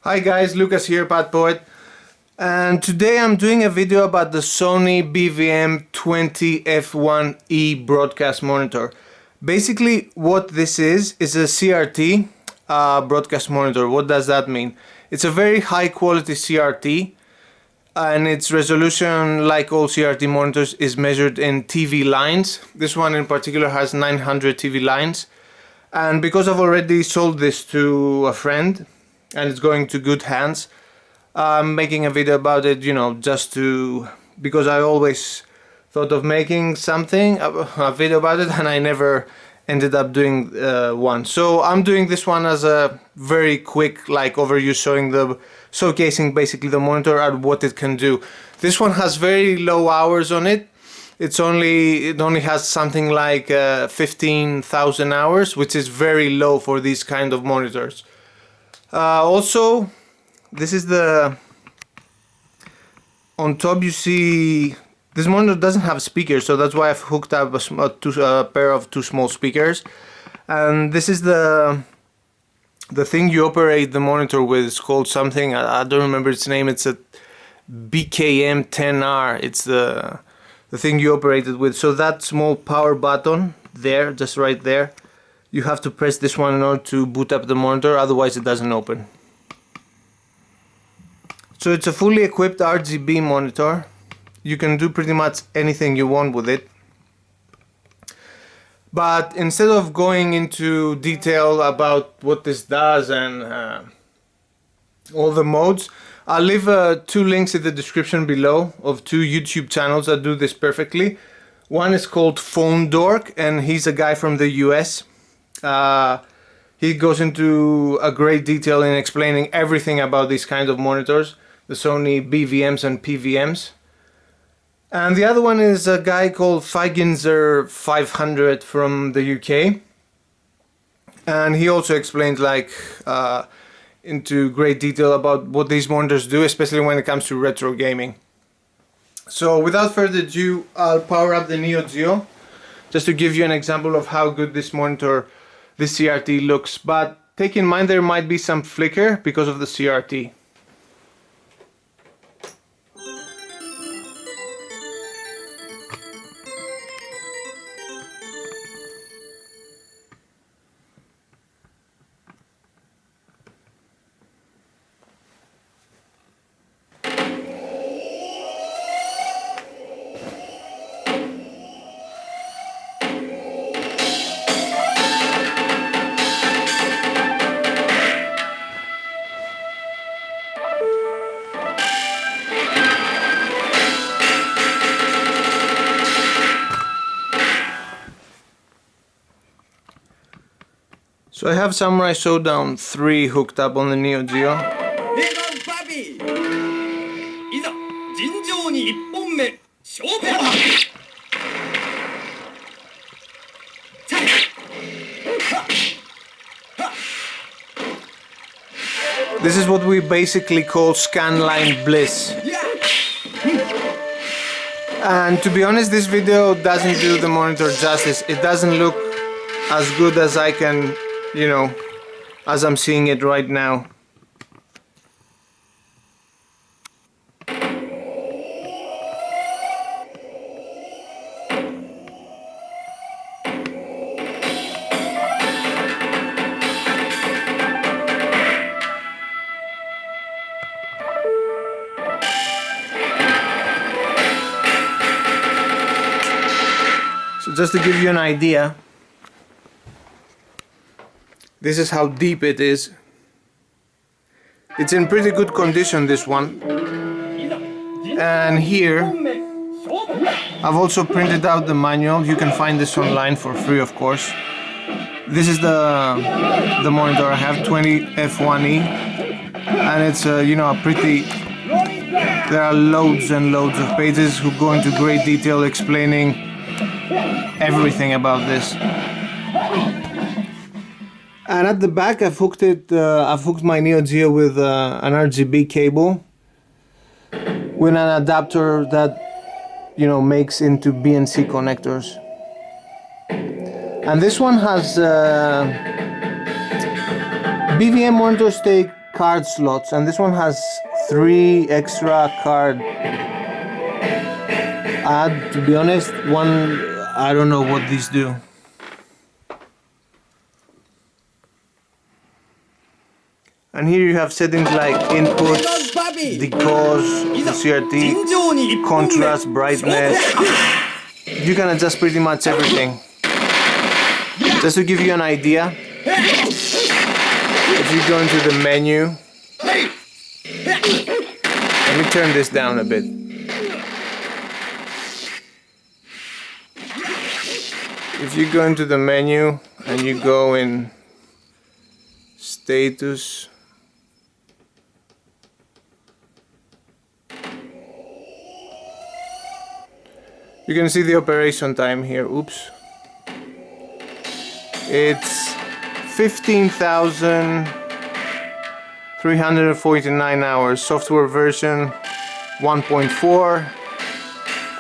Hi guys, Lucas here, PadPoet, and today I'm doing a video about the Sony BVM-20F1E broadcast monitor. Basically what this is a CRT broadcast monitor. What does that mean? It's a very high quality CRT, and its resolution, like all CRT monitors, is measured in TV lines. This one in particular has 900 TV lines, and because I've already sold this to a friend and it's going to good hands, I'm making a video about it, because I always thought of making a video about it, and I never ended up doing one. So I'm doing this one as a very quick overview, showcasing basically the monitor and what it can do. This one has very low hours on it. It only has something like 15,000 hours, which is very low for these kind of monitors. Also, this is on top you see this monitor doesn't have speakers, so that's why I've hooked up a pair of two small speakers. And this is the thing you operate the monitor with. It's called something, I don't remember its name. It's a BVM-10R. It's the thing you operate it with. So that small power button there, just right there, you have to press this one in order to boot up the monitor, otherwise it doesn't open. So it's a fully equipped RGB monitor. You can do pretty much anything you want with it. But instead of going into detail about what this does and all the modes, I'll leave two links in the description below of two YouTube channels that do this perfectly. One is called Phone Dork, and he's a guy from the US. He goes into a great detail in explaining everything about these kind of monitors, the Sony BVMs and PVMs. And the other one is a guy called Feigenzer 500 from the UK, and he also explains into great detail about what these monitors do, especially when it comes to retro gaming. So without further ado, I'll power up the Neo Geo just to give you an example of how good this CRT looks, but take in mind there might be some flicker because of the CRT. So I have Samurai Showdown 3 hooked up on the Neo Geo. This is what we basically call scanline bliss. And to be honest, this video doesn't do the monitor justice. It doesn't look as good as I can, as I'm seeing it right now. So just to give you an idea, this is how deep it is. It's in pretty good condition, this one. And here I've also printed out the manual. You can find this online for free, of course. This is the monitor I have, 20F1E, and it's there are loads and loads of pages who go into great detail explaining everything about this. And at the back I've hooked my Neo Geo with an RGB cable with an adapter that makes into BNC connectors. And this one has BVM monitors take card slots, and this one has 3 extra card. To be honest, I don't know what these do. And here you have settings like inputs, decors, the CRT, contrast, brightness. You can adjust pretty much everything. Just to give you an idea, if you go into the menu, let me turn this down a bit. If you go into the menu and you go in status, you can see the operation time here. Oops. It's 15,349 hours. Software version 1.4,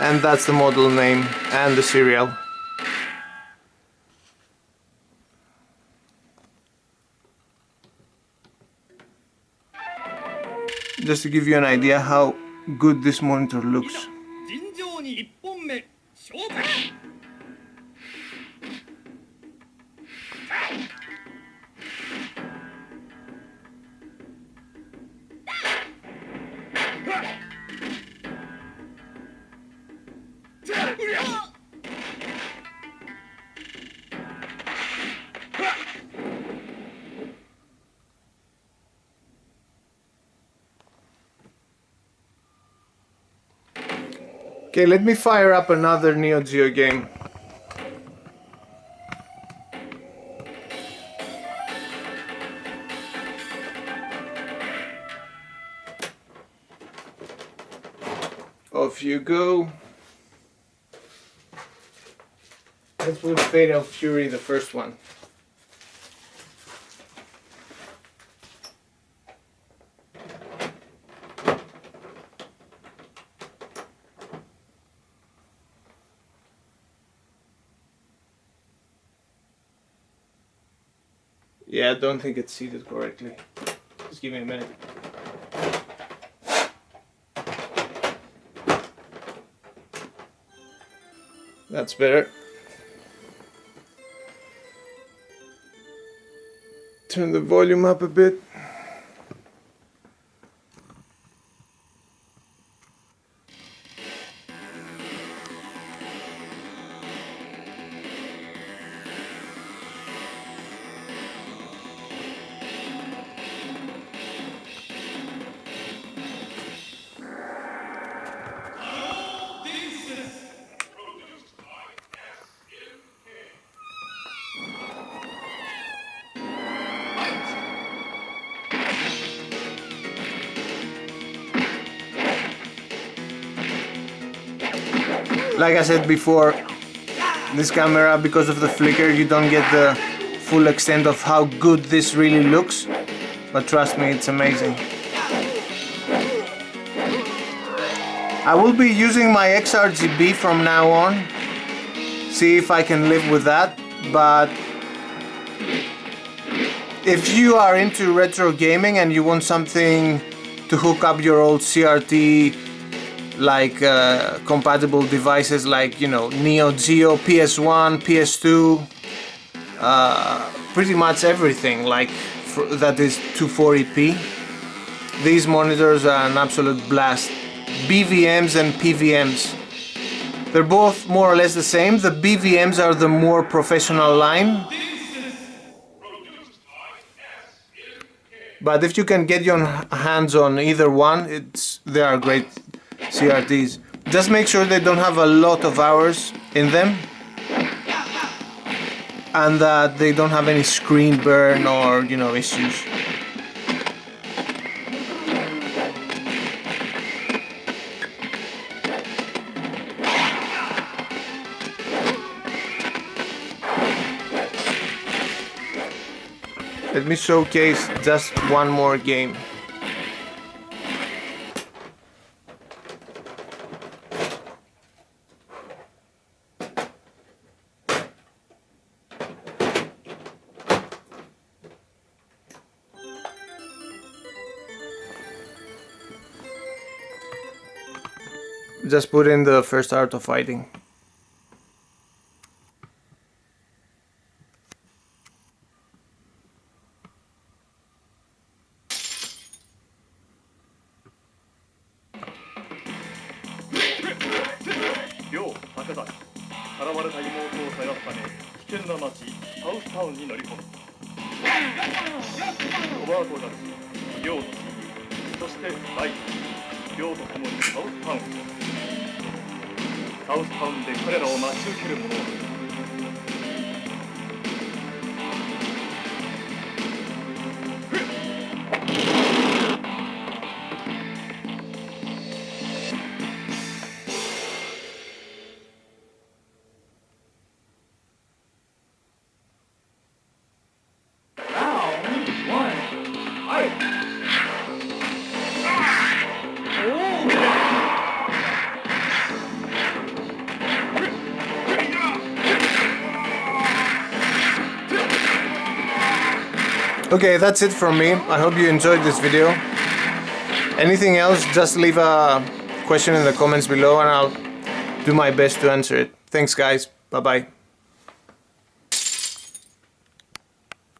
and that's the model name and the serial. Just to give you an idea how good this monitor looks. Okay, let me fire up another Neo Geo game. Off you go. Let's put Fatal Fury, the first one. Yeah, I don't think it's seated correctly. Just give me a minute. That's better. Turn the volume up a bit. Like I said before, this camera, because of the flicker, you don't get the full extent of how good this really looks, but trust me, it's amazing. I will be using my XRGB from now on, see if I can live with that, but if you are into retro gaming and you want something to hook up your old CRT, like compatible devices like, you know, Neo Geo, PS1, PS2, pretty much everything like that is 240p. These monitors are an absolute blast. BVMs and PVMs. They're both more or less the same. The BVMs are the more professional line. But if you can get your hands on either one, they are great CRTs. Just make sure they don't have a lot of hours in them and that they don't have any screen burn or, you know, issues. Let me showcase just one more game. just put in the first art of fighting. Okay, that's it from me. I hope you enjoyed this video. Anything else, just leave a question in the comments below and I'll do my best to answer it. Thanks guys, bye bye.